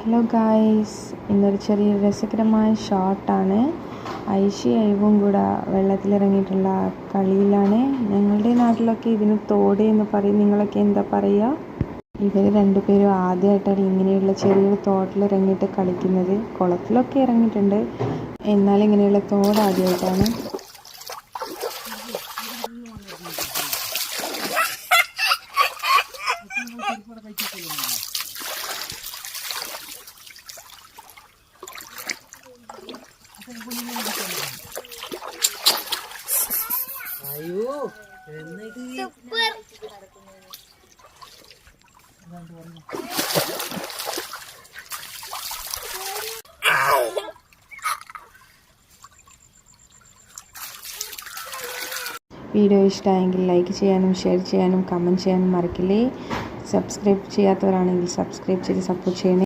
Hello guys, ഇന്നൊരു ചെറിയ രസകരമായ ഷോട്ടാണ്. ഐഷി അയവും കൂടെ വെള്ളത്തിലിറങ്ങിയിട്ടുള്ള കളിയിലാണ്. ഞങ്ങളുടെ നാട്ടിലൊക്കെ ഇതിന് തോട് എന്ന് പറയും. നിങ്ങളൊക്കെ എന്താ പറയുക? ഇവർ രണ്ടുപേരും ആദ്യമായിട്ടാണ് ഇങ്ങനെയുള്ള ചെറിയൊരു തോട്ടിലിറങ്ങിയിട്ട് കളിക്കുന്നത്. കുളത്തിലൊക്കെ ഇറങ്ങിയിട്ടുണ്ട്, എന്നാൽ ഇങ്ങനെയുള്ള തോട് ആദ്യമായിട്ടാണ്. അയ്യോ സൂപ്പർ. വീഡിയോ ഇഷ്ടമായെങ്കിൽ ലൈക്ക് ചെയ്യാനും ഷെയർ ചെയ്യാനും കമൻറ്റ് ചെയ്യാനും മറക്കില്ലേ. സബ്സ്ക്രൈബ് ചെയ്യാത്തവരാണെങ്കിൽ സബ്സ്ക്രൈബ് ചെയ്ത് സപ്പോർട്ട് ചെയ്യണേ.